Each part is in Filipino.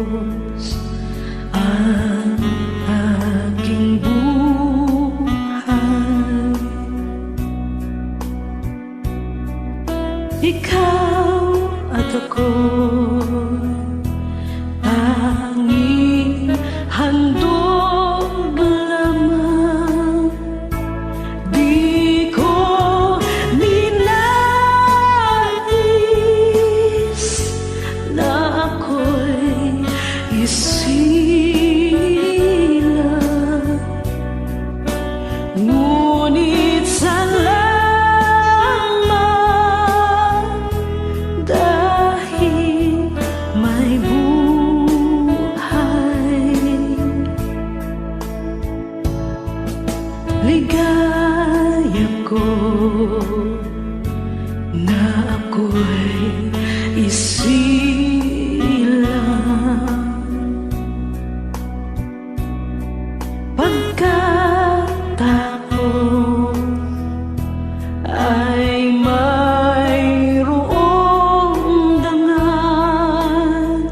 Diyos ang aking buhay. Ikaw at ako'y tanging handog lamang. Di ko ninais na ako'y isilang, ngunit salamat dahil may buhay. Ligaya ko na ako'y isilang, pagkatao ay mayroong dangal.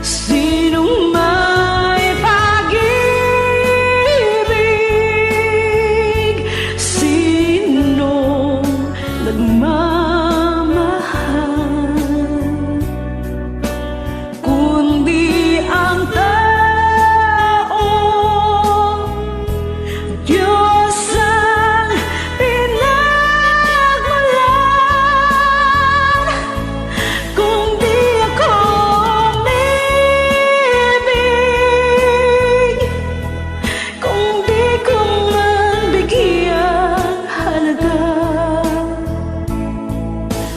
Sinong may pag-ibig, sinong nagmamahal, kundi ang tao. Diyos ang pinagmulan. Kung di ako umibig, kung di ko man bigyang halaga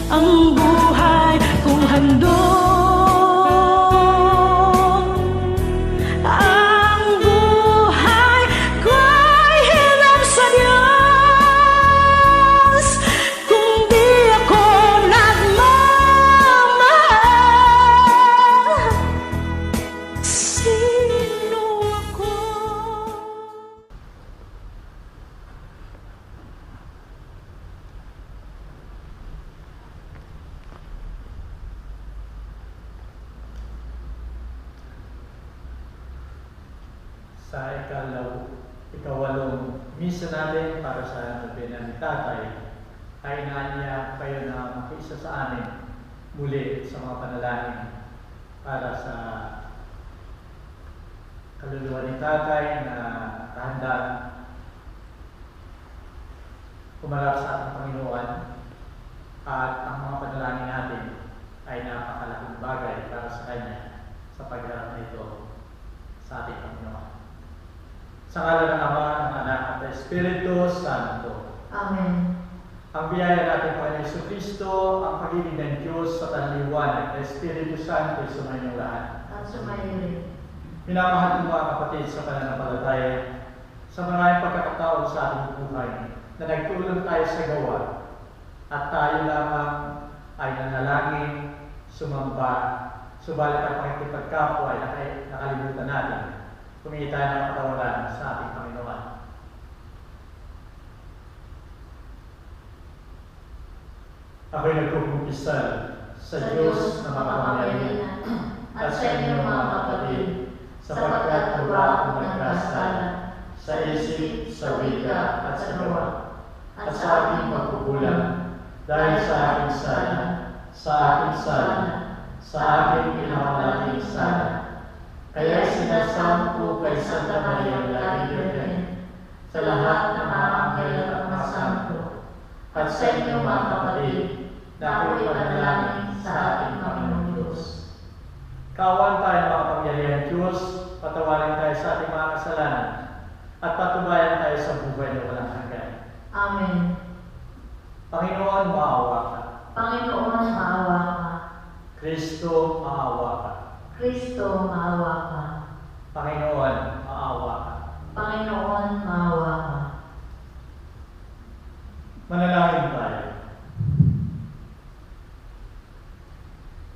ang buhay kong handog, ang buhay ko'y hinap sa Diyos. Kung di ako nagmamahal, sino ako? Sa ikawalong misa natin para sa nobena ni Tatay, ay niya kayo na makiisa sa amin muli sa mga panalangin para sa kaluluwa ni Tatay na kahanda kumarap sa ating Panginoon, at ang mga panalangin natin ay napakalaking bagay para sa Kanya sa pagharap na ito sa ating Panginoon. Sa ngalan ng Ama, ng Anak, at ng Espiritu Santo. Amen. Ang biyaya natin Panginoon Jesucristo, ang pag-ibig ng Diyos sa panliwanag ng Espiritu Santo ay sumayin ng lahat. At sumayin rin. Minamahal ng mga kapatid sa pananampalataya, sa maraming pagkakataon sa ating buhay na nagtulong tayo sa gawa at tayo lamang ay nanalangin, sumamba, subalit ang pakikipagkapwa ay nakalimutan natin. Humingi tayo ng patawaran sa ating Panginoon. Ako'y nagkukumpisal sa Diyos na makapangyarihan at sa inyong mga kapatid, sapagkat wala akong nagkasala sa isip, sa wika at sa gawa, at sa aking pagkukulang, dahil sa aking sala, sa aking pinakamalaking sala. Kaya sinasamo ko kay Santa Maria Laging Virgen, sa lahat ng mga anghel at mga santo, at sa inyong mga kapatid, na ako'y panalangin sa ating Panginoong Diyos. Kawan tayo mga kapangyarihan Diyos, patawarin tayo sa ating mga kasalanan, at patubayan tayo sa buhay na walang hanggan. Amen. Panginoon, maawa ka. Panginoon, maawa ka. Kristo, maawa ka. Kristo, maawa ka. Panginoon, maawa ka. Panginoon, maawa ka. Manalangin tayo.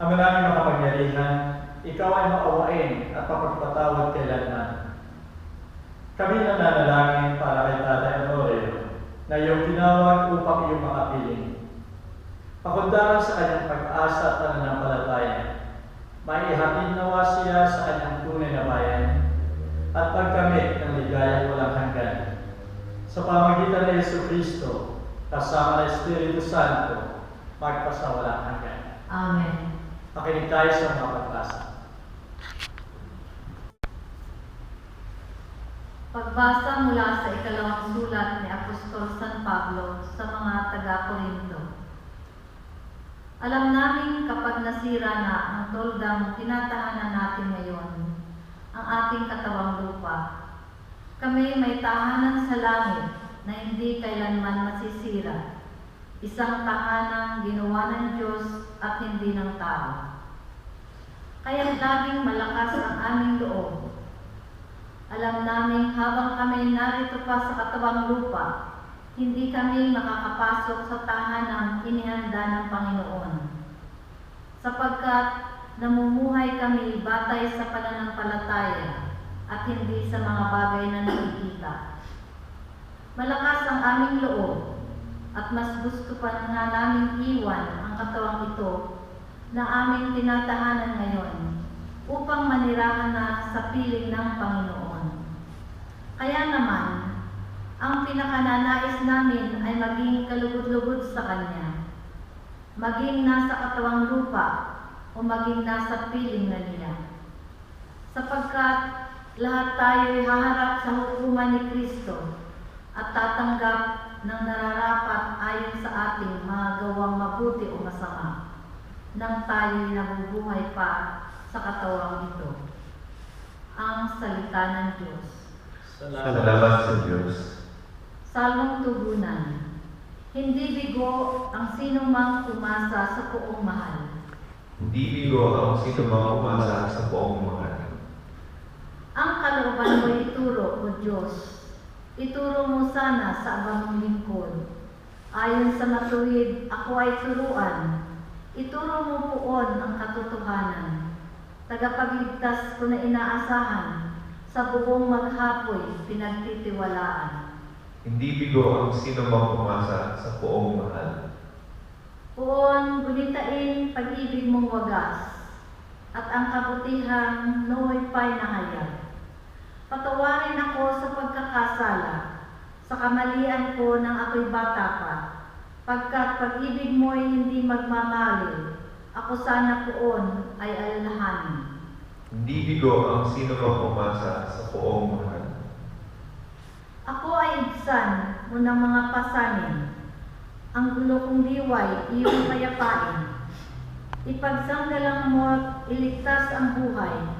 Ama namin makapangyarihan, Ikaw ay maawain at mapagpatawad kailanman. Kami nananalangin para kay Tatay Honorio na iyong tinawag upang iyong makapiling. Pakundangan sa kanyang pag-asa at pananampalataya Maihatid nawa siya sa kanyang tunay na bayan at pagkamit ng ligaya walang hanggan. Sa pamagitan ng Yesu Kristo, kasama ng Espiritu Santo, magpasawalang hanggan. Amen. Makinig tayo sa mga pagbasa. Pagbasa mula sa ikalawang sulat ni Apostol San Pablo sa mga taga-Korinto. Alam namin kapag nasira na ang toldang tinatahanan natin ngayon, ang ating katawang lupa, kami may tahanan sa langit na hindi kailanman masisira, isang tahanang ginawa ng Diyos at hindi ng tao. Kaya laging malakas ang aming loob. Alam namin habang kami narito pa sa katawang lupa, hindi kami makakapasok sa tahanang inihanda ng Panginoon. Sapagkat namumuhay kami batay sa pananampalataya at hindi sa mga bagay na nakikita. Malakas ang aming loob at mas gusto pa nga namin iwan ang katawang ito na aming tinatahanan ngayon upang manirahan na sa piling ng Panginoon. Kaya naman, ang pinakananais namin ay maging kalugod-lugod sa Kanya, maging nasa katawang lupa o maging nasa piling na niya. Sapagkat lahat tayo'y haharap sa hukuman ni Kristo at tatanggap ng nararapat ayon sa ating mga gawang mabuti o masama, nang tayo'y nabubuhay pa sa katawang ito. Ang salita ng Diyos. Salamat sa Diyos. Salmong tugunan. Hindi bigo ang sino mang umasa sa poong mahal. Hindi bigo ang sino mang umasa sa poong mahal. Ang kalooban mo'y ituro, O Diyos. Ituro mo sana sa abang mong lingkod. Ayon sa matuwid, ako ay turuan. Ituro mo poon ang katotohanan. Tagapagligtas ko na inaasahan. Sa buong maghapoy, pinagtitiwalaan. Hindi bigo ang sino mang umasa sa poong mahal. Poon, gulitain pag-ibig mong wagas, at ang kabutihang nooy pa'y nahayag. Patawarin ako sa pagkakasala, sa kamalian ko nang ako'y bata pa, pagkat pag-ibig mo'y hindi magmamali, ako sana poon ay alalahanin. Hindi bigo ang sino mang umasa sa poong mahal. Ako ay ibsan mo ng mga pasanin, ang gulo kong diway iyong payapain. Ipagsanggalang mo at iligtas ang buhay,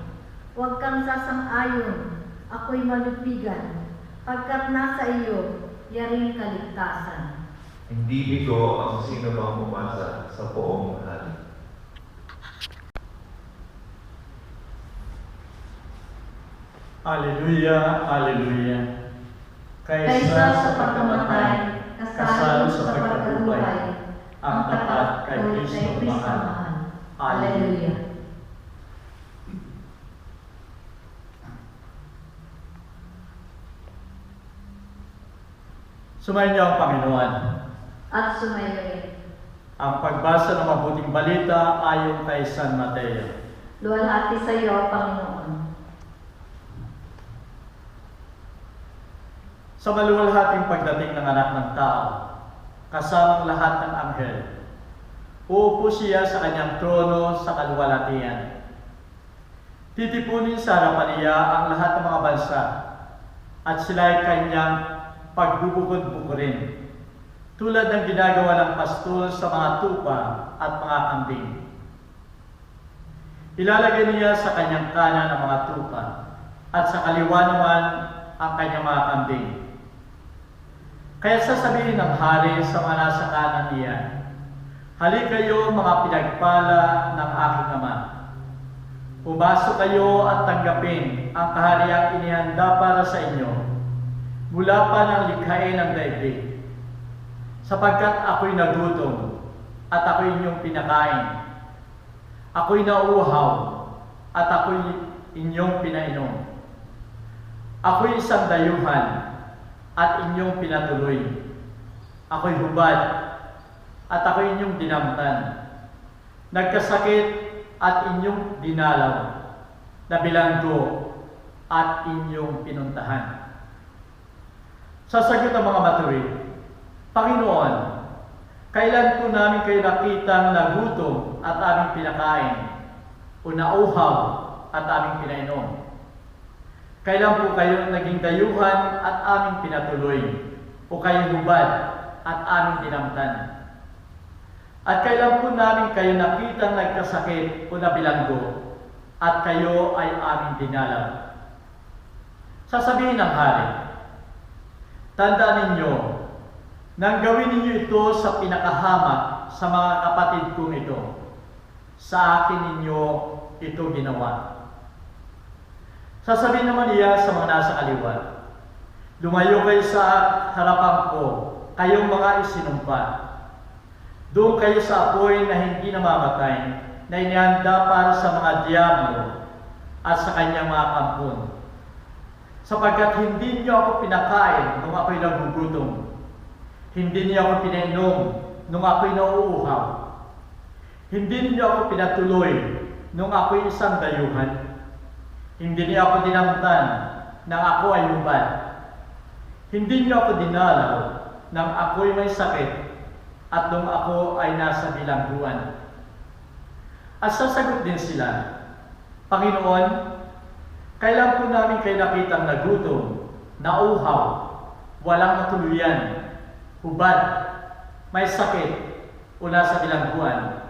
huwag kang sasang-ayon, ako'y malupigan, pagkat nasa iyo, yaring kaligtasan. Hindi bigo ang sino mang umasa sa poong mahal. Alleluia, Alleluia. Kaysa sa pagkamatay, kasalo sa pagkabuhay, ang tapat kay Kristo mahal. Alleluia. Sumayin niyo ang Panginoon. At sumayo. Ang pagbasa ng mabuting balita ayon kay San Mateo. Luwalhati sa iyo, Panginoon. Sa maluwalhating pagdating ng anak ng tao, kasamang lahat ng anghel, uupo siya sa kanyang trono sa kaluwalhatian. Titipunin sa harapan niya ang lahat ng mga bansa, at sila ay kanyang pagbubukod-bukurin, tulad ng ginagawa ng pastol sa mga tupa at mga kambing. Ilalagay niya sa kanyang kanan ang mga tupa, at sa kaliwa naman ang kanyang mga kambing. Kaya sasabihin ng hari sa mga nasa kanan niya, "Halik kayo mga pinagpala ng aking Ama. Pumasok kayo at tanggapin ang kahariang inihanda para sa inyo mula pa ng likhain ng daigdig. Sapagkat ako'y nagutom at ako'y inyong pinakain. Ako'y nauuhaw at ako'y inyong pinainom. Ako'y isang dayuhan at inyong pinatuloy. Ako'y hubad at ako'y inyong dinamtan. Nagkasakit at inyong dinalaw na bilanggo at inyong pinuntahan? Sasagot ang mga matuwid, Panginoon, kailan po namin kayo nakitang nagutom at aming pinakain, o nauhaw at aming pinainom? Kailan po kayo naging dayuhan at aming pinatuloy, o kayo hubad at aming dinamtan? At kailan po namin kayo nakitang nagkasakit o nabilanggo, at kayo ay aming dinalaw? Sasabihin ng hari, tandaan ninyo, nang gawin ninyo ito sa pinakahamak sa mga kapatid kong ito, sa akin ninyo ito ginawa. Sasabihin naman niya sa mga nasa kaliwa, lumayo kayo sa harapan ko, kayong mga isinumpa. Doon kayo sa apoy na hindi namamatay, na inihanda para sa mga diablo at sa kanyang mga kampon. Sapagkat hindi niyo ako pinakain nung ako'y nagugutom, hindi niyo ako pinainom nung ako'y nauuhaw, hindi niyo ako pinatuloy nung ako'y isang dayuhan, hindi niyo ako dinamtan nang ako ay hubad, hindi niyo ako dinalaw nang ako'y may sakit at nung ako ay nasa bilangguan. At sasagot din sila, Panginoon, kailan po namin kayo nakitang nagutom, nauhaw, walang matuluyan, hubad, may sakit, o nasa bilangguan,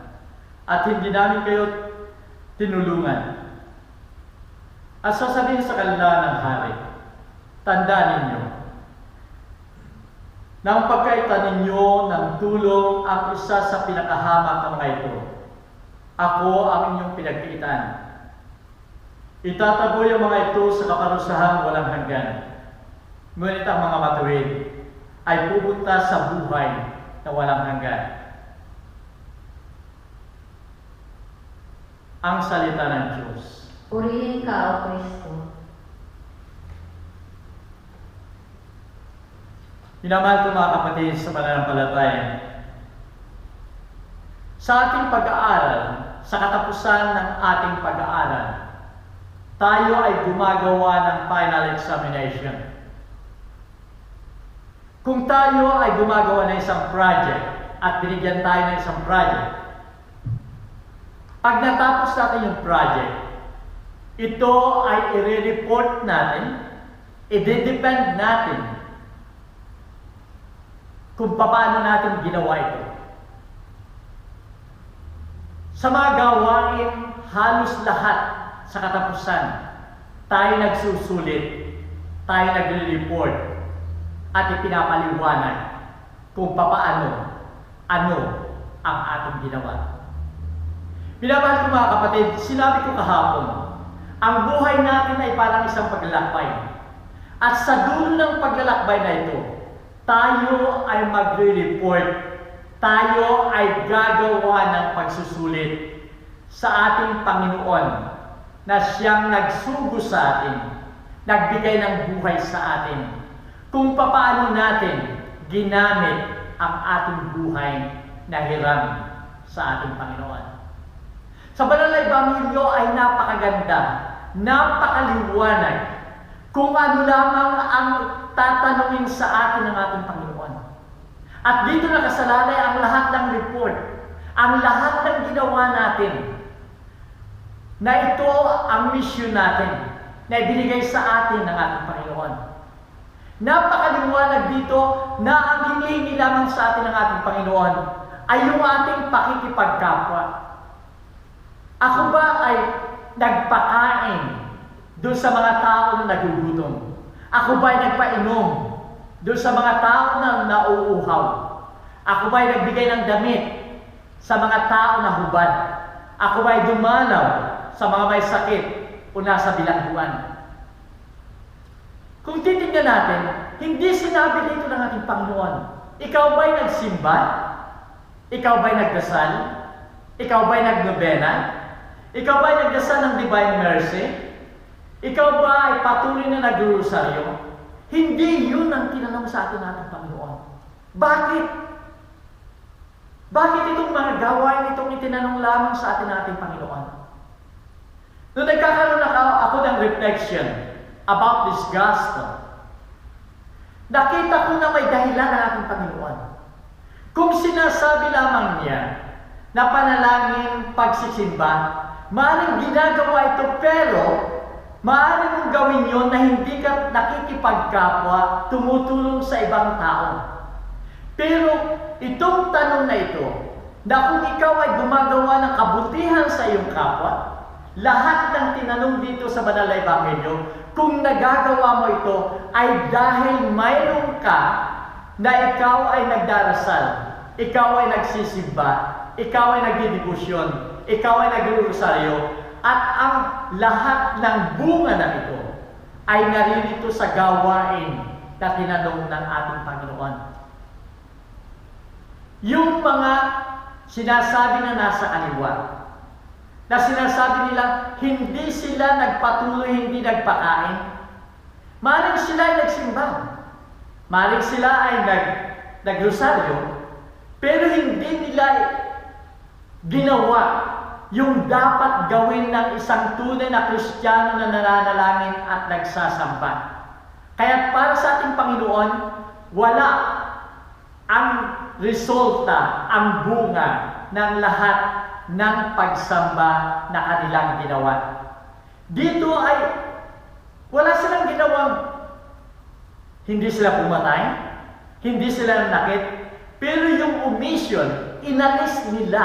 at hindi namin kayo tinulungan? At sasabihin sa kanila ng hari, tandaan ninyo, nang pagkaitan ninyo ng tulong ang isa sa pinakahamak ng mga ito, ako ang inyong pinagkiitan. Itataboy ang mga ito sa kaparusahang walang hanggan. Ngunit ang mga matuwid ay pupunta sa buhay na walang hanggan. Ang salita ng Diyos. Purihin ka, O Kristo. Minamahal ko mga kapatid sa pananampalataya, sa ating pag-aaral, sa katapusan ng ating pag-aaral, tayo ay gumagawa ng final examination. Kung tayo ay gumagawa ng isang project at binigyan tayo ng isang project, pag natapos natin yung project, ito ay i-report natin, i-depend natin kung paano natin ginawa ito. Sa mga gawain, halos lahat sa katapusan, tayo nagsusulit, tayo nagre-report, at ipinapaliwanag kung paano, ano ang ating ginawa. Pinapahal ko mga kapatid, sinabi ko kahapon, ang buhay natin ay parang isang paglalakbay. At sa dulo ng paglalakbay na ito, tayo ay magre-report, tayo ay gagawa ng pagsusulit sa ating Panginoon na siyang nagsugo sa atin, nagbigay ng buhay sa atin, kung paano natin ginamit ang ating buhay na hiram sa ating Panginoon. Sa banal na Ebanghelyo ay napakaganda, napakaliwanag kung ano lamang ang tatanungin sa atin ng ating Panginoon. At dito nakasalalay ang lahat ng report, ang lahat ng ginawa natin, na ito ang mission natin, na ibinigay sa atin ng ating Panginoon. Napakaliwanag dito na ang hinihingi lamang sa atin ng ating Panginoon ay yung ating pakikipagkapwa. Ako ba ay nagpakain doon sa mga tao na nagugutom? Ako ba ay nagpainom doon sa mga tao na nauuhaw? Ako ba ay nagbigay ng damit sa mga tao na hubad? Ako ba ay dumalaw sa mga may sakit o nasa bilangguan? Kung titingnan natin, hindi sinabi dito ng ating Panginoon, ikaw ba ay nagsimba? Ikaw ba ay nagdasal? Ikaw ba ay nagnobena? Ikaw ba ay nagdasal ng Divine Mercy? Ikaw ba ay patuloy na nag-rosaryo? Hindi yun ang tinanong sa atin nating Panginoon. Bakit? Bakit itong mga gawain itong itinanong lamang sa atin nating Panginoon? Nung nagkakaroon ako ng reflection about this gospel, nakita ko na may dahilan ng ating Panginoon. Kung sinasabi lamang niya na panalangin, pagsisimba, maaaring ginagawa ito, pero maaaring mong gawin yun na hindi ka nakikipagkapwa, tumutulong sa ibang tao. Pero itong tanong na ito, na kung ikaw ay gumagawa ng kabutihan sa iyong kapwa, lahat ng tinanong dito sa Banal na Ebanghelyo, kung nagagawa mo ito, ay dahil mayroon ka na ikaw ay nagdarasal, ikaw ay nagsisimba, ikaw ay nagdidibusyon, ikaw ay nagrurosaryo, at ang lahat ng bunga na ito ay naririto sa gawain na tinanong ng ating Panginoon. Yung mga sinasabi na nasa kaliwa, na sinasabi nila, hindi sila nagpatuloy, hindi nagpakain. Maaaring sila ay nagsimba. Maaaring sila ay nagrosaryo, pero hindi nila ginawa yung dapat gawin ng isang tunay na Kristiyano na nananalangin at nagsasamba. Kaya para sa ating Panginoon, wala ang resulta, ang bunga ng lahat ng pagsamba na kanilang ginawa. Dito ay wala silang ginawang, hindi sila pumatay, hindi sila nanakit, pero yung omission, inalis nila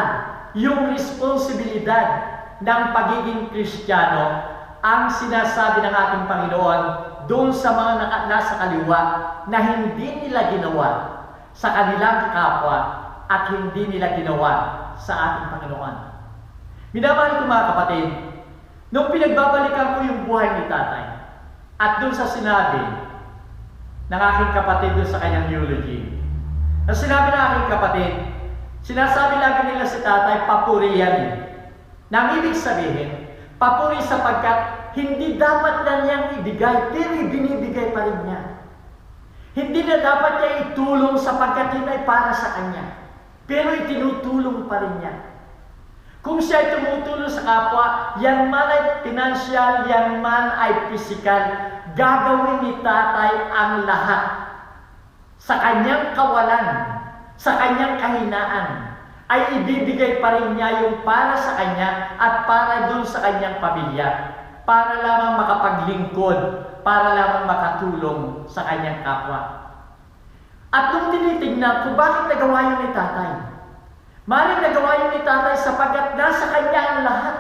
yung responsibilidad ng pagiging Kristiyano, ang sinasabi ng ating Panginoon doon sa mga nasa kaliwa na hindi nila ginawa sa kanilang kapwa at hindi nila ginawa sa ating Panginoon. Minamahal ko mga kapatid, nung pinagbabalikan ko yung buhay ni tatay at doon sa sinabi ng aking kapatid doon sa kanyang eulogy, na sinabi ng aking kapatid, sinasabi lagi nila si tatay, papurihan. Nang ibig sabihin, papuri sapagkat hindi dapat na niyang ibigay, pero ibinibigay pa rin niya. Hindi na dapat niya itulong sapagkat yun ay para sa kanya, pero itinutulong pa rin niya. Kung siya ay tumutulong sa kapwa, yan man ay financial, yan man ay physical, gagawin ni tatay ang lahat sa kanyang kawalan, sa kanyang kahinaan, ay ibibigay pa rin niya yung para sa kanya at para dun sa kanyang pamilya, para lamang makapaglingkod, para lamang makatulong sa kanyang kapwa. At nung tinitignan ko, bakit nagawa yun ni tatay? Maring nagawa yun ni tatay sapagkat nasa kanya ang lahat.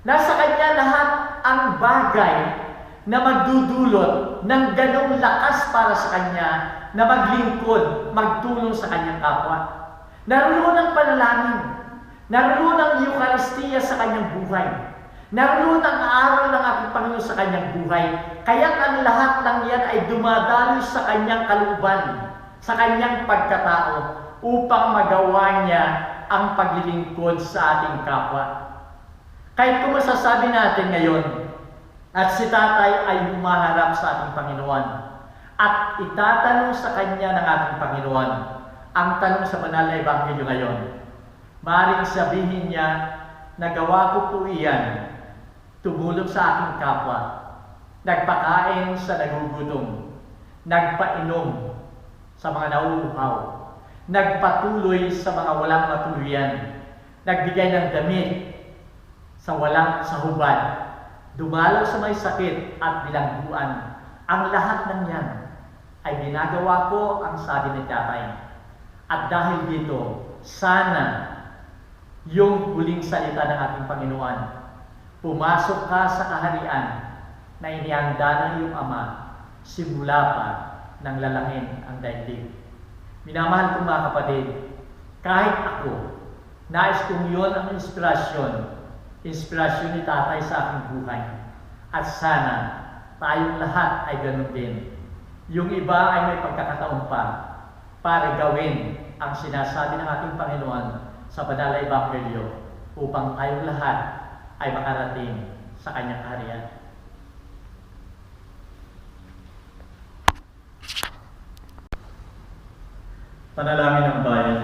Nasa kanya lahat ang bagay na magdudulot ng ganong lakas para sa kanya na maglingkod, magtulong sa kanyang kapwa. Naroon ang panalangin, naroon ang Eucharistia sa kanyang buhay, naroon ang aral ng ating Panginoon sa kanyang buhay, kaya ang lahat ng yan ay dumadaloy sa kanyang kalooban, sa kanyang pagkatao, upang magawa niya ang paglilingkod sa ating kapwa. Kahit kung masasabi natin ngayon, at si tatay ay humaharap sa ating Panginoon, at itatanong sa kanya ng ating Panginoon, ang tanong sa Banal na Ebanghelyo ngayon, maaaring sabihin niya, nagawa ko po iyan, tumulong sa aking kapwa, nagpakain sa nagugutom, nagpainom sa mga nauuhaw, nagpatuloy sa mga walang matuluyan, nagbigay ng damit sa walang sahubad, dumalaw sa may sakit at bilangguan. Ang lahat ng yan ay ginagawa ko, ang sabi ni tatay. At dahil dito, sana yung huling salita ng ating Panginoon, pumasok ka sa kaharian na inihanda ng iyong Ama, simula pa ng lalangin ang daigdig. Minamahal kong mga kapatid, kahit ako, nais kong yun ang inspirasyon ni tatay sa aking buhay. At sana, tayong lahat ay ganun din. Yung iba ay may pagkakataon pa para gawin ang sinasabi ng ating Panginoon sa Banal na Ebanghelyo upang tayong lahat ay makarating sa kanyang kaharian. Panalangin ng bayan.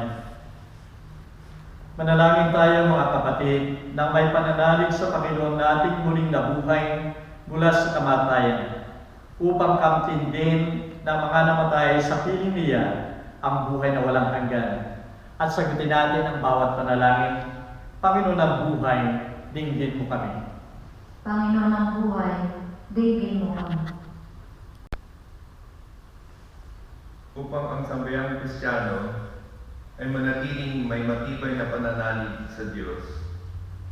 Manalangin tayo mga kapatid na may pananalig sa Panginoon nating muling nabuhay mula sa kamatayan upang kamtin din ng mga namatay sa piling niya ang buhay na walang hanggan. At sagutin natin ang bawat panalangin. Panginoon ng buhay, dinggin mo kami. Panginoon ng buhay, dinggin mo kami. Upang ang sambayang Kristiyano ay manatiling may matibay na pananalig sa Diyos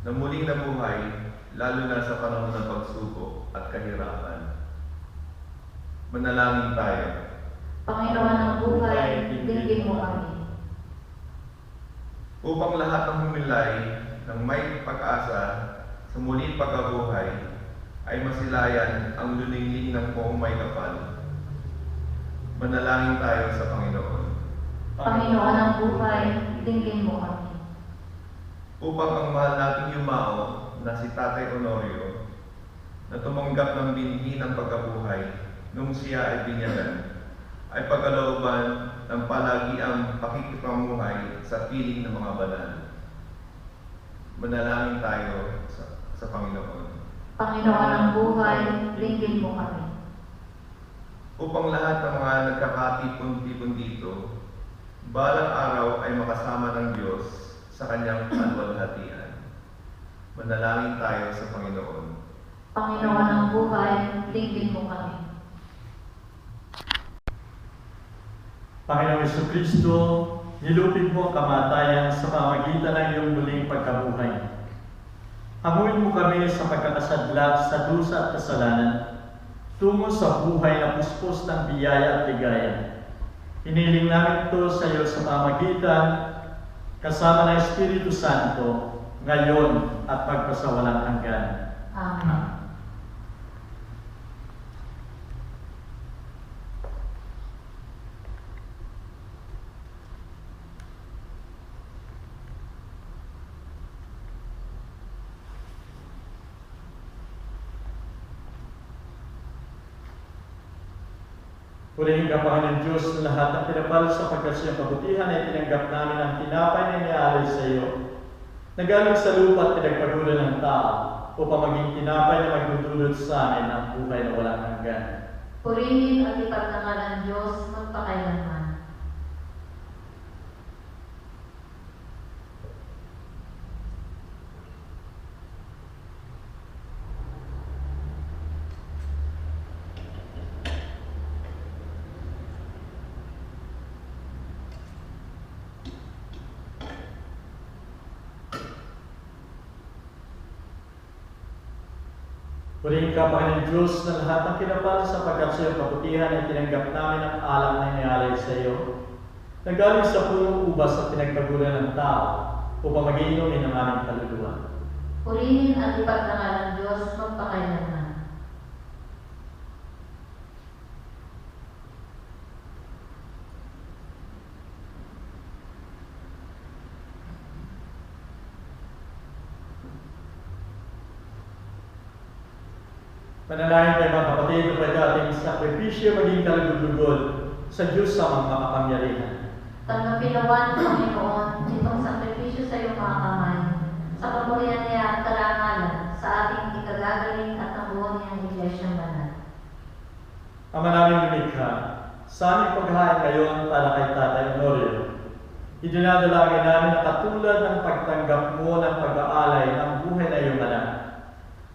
na muling nabuhay lalo na sa panahon ng pagsubok at kahirapan. Manalangin tayo. Panginoon ng buhay, dinggin mo kami. Upang lahat ng humilay ng may pag-asa sa muling pagkabuhay ay masilayan ang luningning ng poong may kapal. Manalangin tayo sa Panginoon. Panginoon ng buhay, dinggin mo kami. Upang ang mahal nating yumao na si Tatay Honorio na tumanggap ng binhi ng pagkabuhay nung siya ay binyagan, ay pagkalooban ng palagi ang pakikipamuhay sa piling ng mga banal. Manalangin tayo sa Panginoon. Panginoon ng buhay, dinggin mo kami. Upang lahat ng mga nagkakatipon-tipon dito, balang araw ay makasama ng Diyos sa kanyang kalwalhatian. Manalangin tayo sa Panginoon. Panginoon ng buhay, dinggin mo kami. Panginoong Jesucristo, nilupig mo ang kamatayan sa pamamagitan ng iyong muling pagkabuhay. Hanguin mo kami sa pagkakasadlak sa dusa at kasalanan, tungo sa buhay na puspos ng biyaya at ligaya. Hiniling namin ito sa iyo sa pamamagitan, kasama ng Espiritu Santo, ngayon at pagpasawalang hanggan. Amen. Purihin ka, Panginoon Diyos, na lahat ng pinapal sa pagkasiyang kabutihan ay tinanggap namin ang tinapay na inialay sa iyo, na galing sa lupa at pinagpagulan ng tao, upang maging tinapay na magdudulot sa amin ang buhay na walang hanggan. Purihin at ipagdangal ng Diyos magpakailanman. Purihin ka, Panginoon Diyos, na lahat ng kinapal sa pagkasiyang kabutihan ay tinanggap namin ang alam na inialay sa iyo, na galing sa punong ubas at pinagpagulan ng tao, upang magiinumin ang aming kaluluwa. Purihin at ipagdangal ng Diyos magpakailanman. Panalangin kayo mga kapatid na pwede ating sakripisyo maging kalugod-lugod sa Diyos sa mga makapangyarihan. Tanggapin naman, Panginoon, itong sakripisyo sa iyong mga kamay, sa kapurihan niya at karangalan, sa ating ikagagaling at nabuo niyang iglesyang banal. Ama namin lumikha, sa aming paghahain ngayon para kay Tatay Honorio, idinadalangin namin na katulad ng pagtanggap mo ng pag-aalay ng buhay na iyong anak.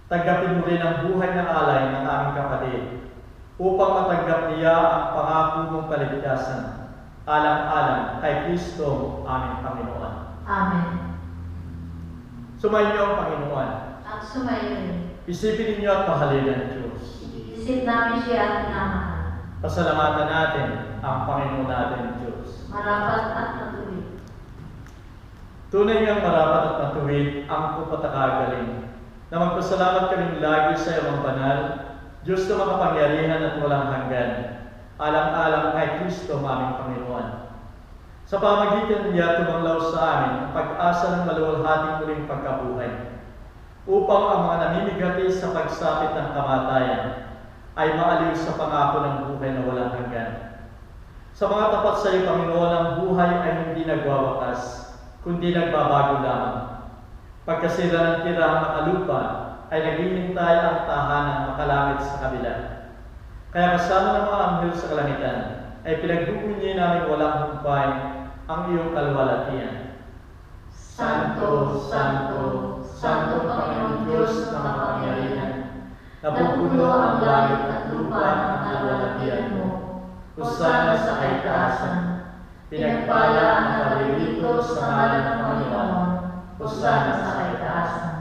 Tanggapin mo rin ang buhay ng alay ng aming kapatid upang matanggap niya ang pangako mong kaligtasan alang-alang kay Kristo aming Panginoon. Amen. Sumayin niyo ang Panginoon. At sumayo rin. Isipin ninyo at mahalin ang Diyos. Isip namin siya at minamahal. Pasalamatan natin ang Panginoon natin Diyos. Marapat at matuwid. Tunay niyang marapat at matuwid ang kapatagagaling na magpasalamat kaming lagi sa iyong banal, Diyos na makapangyarihan at walang hanggan, alang-alang kay Kristo aming Panginoon. Sa pamagitan niya tumanglaw sa amin ang pag-asa ng maluwalhating muling pagkabuhay, upang ang mga namimigati sa pagsapit ng kamatayan ay maaliw sa pangako ng buhay na walang hanggan. Sa mga tapat sa iyo, Panginoon, ang buhay ay hindi nagwawakas kundi nagbabago lamang. Pagkasira ng tirahang makalupa, ay naghihintay ang tahanang makalangit sa kabila. Kaya kasama ng mga anghel sa kalangitan, ay pinagbubunyi namin walang humpay ang iyong kalwalatian. Santo, Santo, Santo Panginoon Diyos na makapangyarihan, napupuno ang langit at lupa ng kalwalatian mo. Hosana sa kaitaasan, pinagpala ang naririto sa ngalan ng Panginoon. Hosana sa kaitaasan.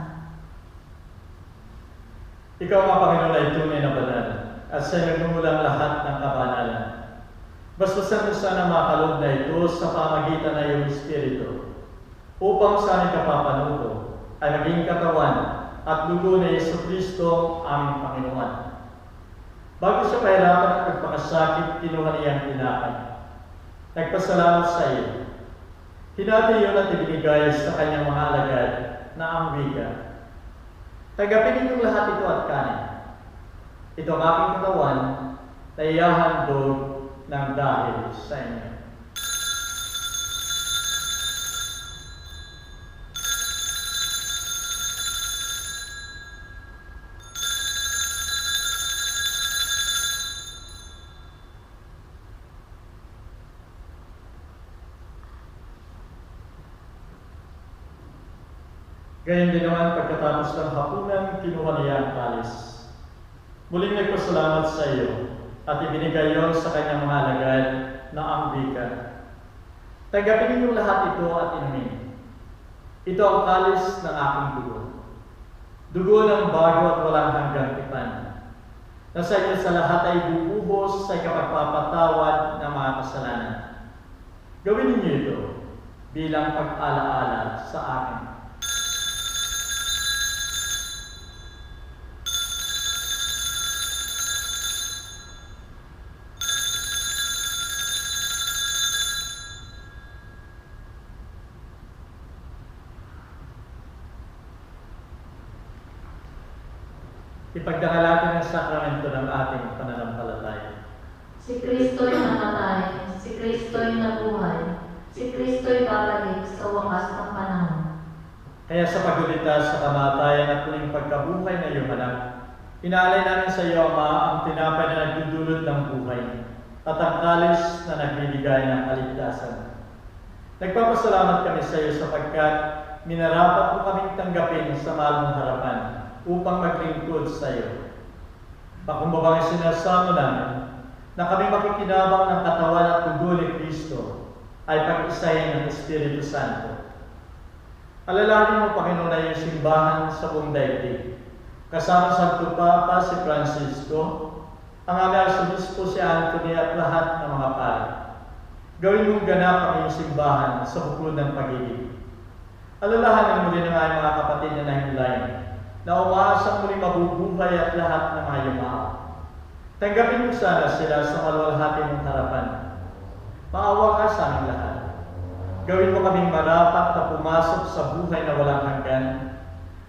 Ikaw, ang Panginoon, ay tunay na banal, at sa iyo nagmumulang lahat ng kabanalan. Bastasan mo sana makalob na ito sa pamagitan ng iyong Espiritu, upang sa aming kapapanuto ay maging katawan at dugo ni Jesucristo aming Panginoon. Bago siya pahirapan at pagpakasakit, kinuha niyang tinapay. Nagpasalamat sa iyo. Hinati iyon at ibinigay sa kanyang mga alagad na ang wika. Tagapin ninyong lahat ito at kanin. Ito ang aking katawan na ihahandog ng dahil sa inyo. Gayon din naman pagkatapos ng hapunan, kinuha niya ang kalis. Muling nagpasalamat sa iyo at ibinigay yon sa kanyang mga alagad na ang wika. Tanggapin ninyong lahat ito at inumin. Ito ang kalis ng aking dugo. Dugo ng bago at walang hanggang tipan, na sa inyo sa lahat ay bubuhos sa kapagpapatawad ng mga kasalanan. Gawin ninyo ito bilang pag-alaala sa akin. Ipagdangal natin ang sakramento ng ating pananampalataya. Si Kristo'y namatay, si Kristo'y nabuhay, si Kristo'y babalik sa wakas ng panahon. Kaya sa pagligtas sa kamatayan at muling pagkabuhay na iyong anak, inaalay namin sa iyo, Ama, ang tinapay na nagdudulot ng buhay at ang kalis na nagbibigay ng kaligtasan. Nagpapasalamat kami sa iyo sapagkat minarapat mo kaming tanggapin sa mahal mong harapan upang maglingkod sa iyo. Pakumbabang sinasamo namin na kami makikinabang ng katawan at dugo ni Kristo ay pag-isahin ng Espiritu Santo. Alalahanin mo, Panginoon, na iyong simbahan sa buong daigdig. Kasama Santo Papa si Francisco, ang aming Arsobispo si Anthony at lahat ng mga pari. Gawin mong ganap ang iyong simbahan sa bukod ng pag-ibig. Alalahanin mo din ang aming mga kapatid na nahimlayan, na umaasang muli mabubuhay at lahat ng mga yumao. Tanggapin mo sana sila sa maluwalhati mong harapan. Maawa ka sa aming lahat. Gawin mo kaming marapat na pumasok sa buhay na walang hanggan,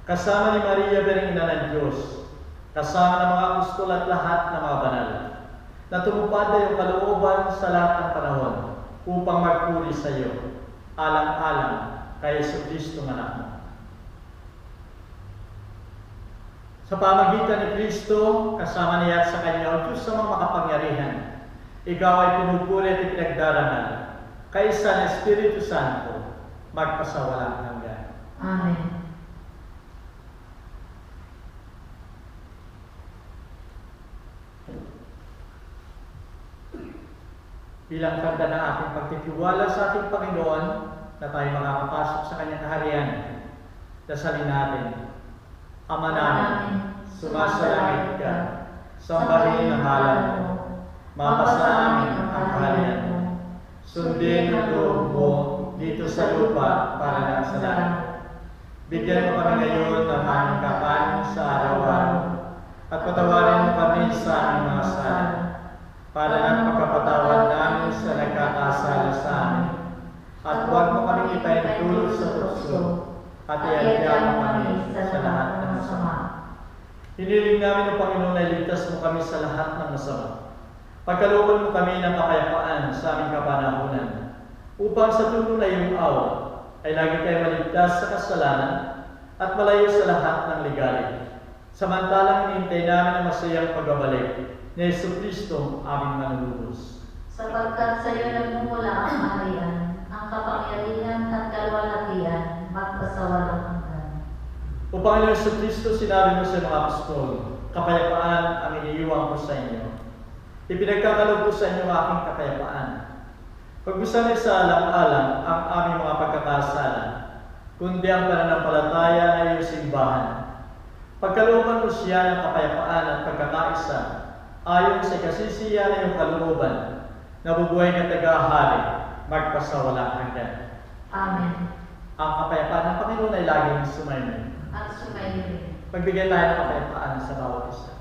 kasama ni Maria Bereng Ina ng Diyos, kasama ng mga apostol at lahat ng mga banal, na tumupad na yung kalooban sa lahat ng panahon upang magpuri sa iyo, alang-alang kay Jesucristo ng anak mo. Sa pamagitan ni Kristo, kasama niya at sa Kanya, o Diyos sa mga makapangyarihan, ikaw ay pinupuri at ipinagdarangal, kaisa ng Espiritu Santo, magpasawalang hanggan. Amen. Bilang tanda ng ating pagtitiwala sa ating Panginoon, na tayo makakapasok sa Kanyang kaharian, dasalin natin. Ama namin, sumasalangit ka, sambahin ang ngalan mo, mapasa amin ang kaharian mo, sundin ang loob mo dito sa lupa para ng sa langit. Bigyan mo kami ngayon ng aming kapanin sa araw-araw, at patawarin mo kami sa aming mga sala, para ng pagkapatawad namin sa nagkakasala sa amin, at huwag mo kami ipahintulot sa tukso, at iadya mo kami sa lahat ng masama. Hiniling namin, O Panginoon, na iligtas mo kami sa lahat ng masama. Pagkalooban mo kami ng kapayapaan sa aming kapanahunan, upang sa tulong na iyong awa ay lagi tayo maligtas sa kasalanan at malayo sa lahat ng ligalig. Samantalang hinihintay namin ang masayang pagbabalik ni Jesucristo aming manlulubos. Sapagkat sa iyo nagmumula ang kaharian, ang kapangyarihan at kalwalhatian, magpasawalang hanggan. O Panginoon Jesucristo, sinabi mo sa mga apostol, kapayapaan ang iniiwan ko sa inyo. Ipinagkakaloob ko sa inyo ang aking kapayapaan. Pagbusan ay sa alang-alang ang aming mga pagkakasala, kundi ang pananampalataya na iyong simbahan. Pagkalooban mo siya ng kapayapaan at pagkakaisa, ayon sa kasisiya na iyong kalooban, nabubuhay na tagahari, magpasawalang hanggan. Amen. Ang kapayapaan ng Panginoon ay laging sumainyo. At sumayin rin. Magbigay tayo ng kapayapaan sa bawat isa.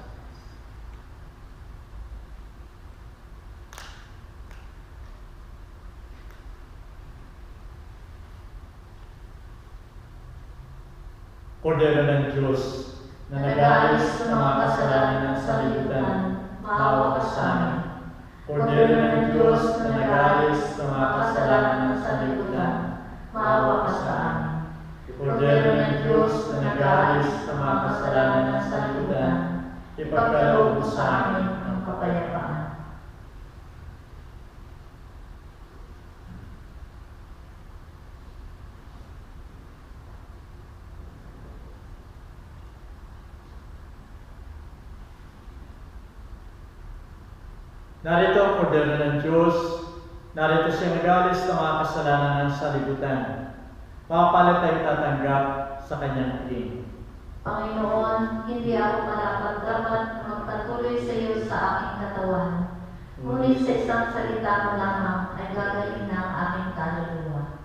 Kordero ng Diyos na nag-aalis sa mga kasalanan ng sanlibutan, maawa ka sa amin. Kordero ng Diyos na nag-aalis sa mga kasalanan ng sanlibutan, maawa ka sa amin. Kordero ng Diyos na nag-aalis sa mga kasalanan ng sanlibutan, ipagkaloob mo sa amin ang kapayapaan. Narito ang kordero ng Diyos, narito siya nag-aalis sa mga kasalanan ng sanlibutan. Makapalit tayong tatanggap sa kanyang paging. Panginoon, hindi ako dapat magpatuloy sa iyo sa aking katawan. Ngunit sa isang salita mo lamang ay gagaling na ang aking kaluluwa.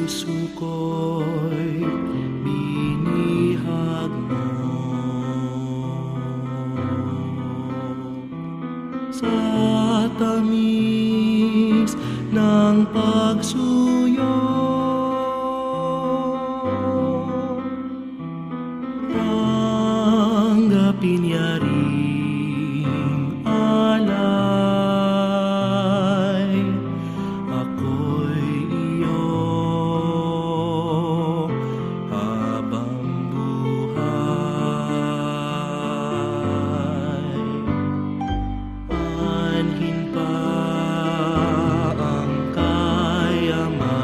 Puso ko'y binihag mo sa tamis ng pagsuyo. Tanggapin niya ring alay, ako'y iyo habang buhay. Anhin pa ang kayaman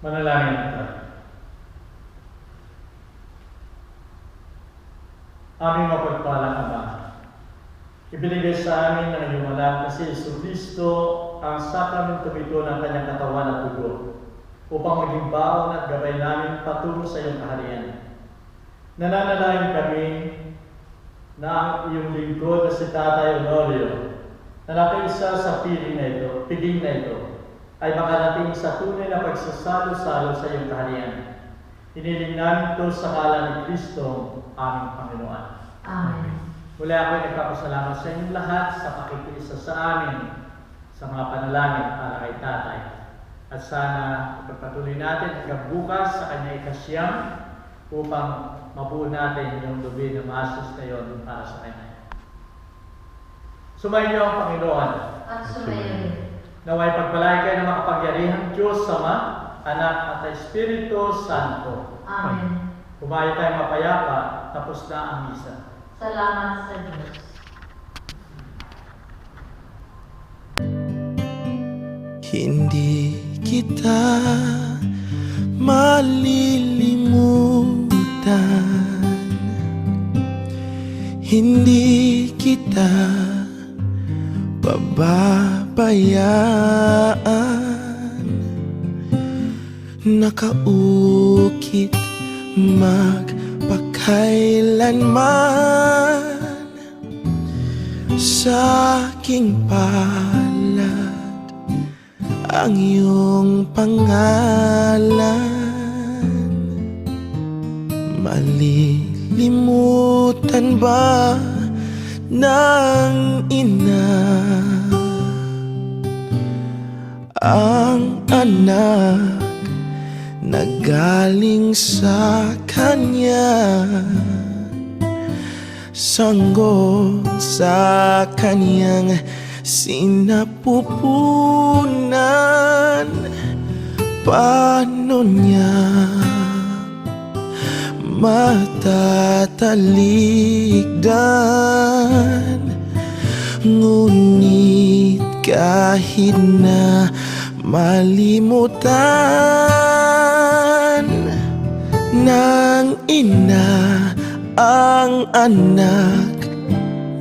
Manalangin tayo. Aming mapagpalang Ama, ibinigay sa amin ng iyong anak na si Jesucristo ang sakramento ito ng kanyang katawan at dugo upang maging baon at gabay namin patungo sa iyong kaharian. Nananalangin kami na ang iyong lingkod na si Tatay Honorio na nakaisa sa piging na ito ay makarating sa tunay na pagsasalo-salo sa iyong kaharian. Hiniling namin ito sa ngalan ni Kristo, aming Panginoon. Amen. Muli ako'y nagpapasalamat sa inyong lahat sa pakikiisa sa amin sa mga panalangin para kay Tatay. At sana ipagpatuloy natin hanggang bukas sa kanya ikasyam upang mabuo natin yung lubi na masos na yun para sa kanya. Sumayin niyo ang Panginoon. At sumayin. Naway pagpalain kayo ng makapangyarihang Diyos, Ama, Anak at Espiritu Santo. Amen. Humayo tayong mapayapa, tapos na ang misa. Salamat sa Diyos. Hindi kita malilimutan, hindi kita pababayaan, nakaukit magpakailanman sa aking palad ang iyong pangalan. Malilimutan ba ng ina ang anak na galing sa kanya, sanggol sa kanyang sinapupunan? Paano niya matatalikdan? Ngunit kahit na malimutan ng ina ang anak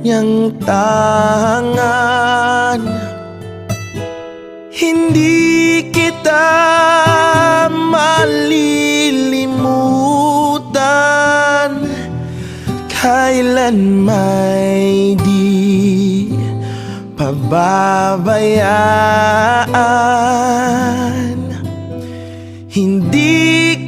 niyang tangan, hindi kita malilimutan, kailan may di pababayaan. Hindi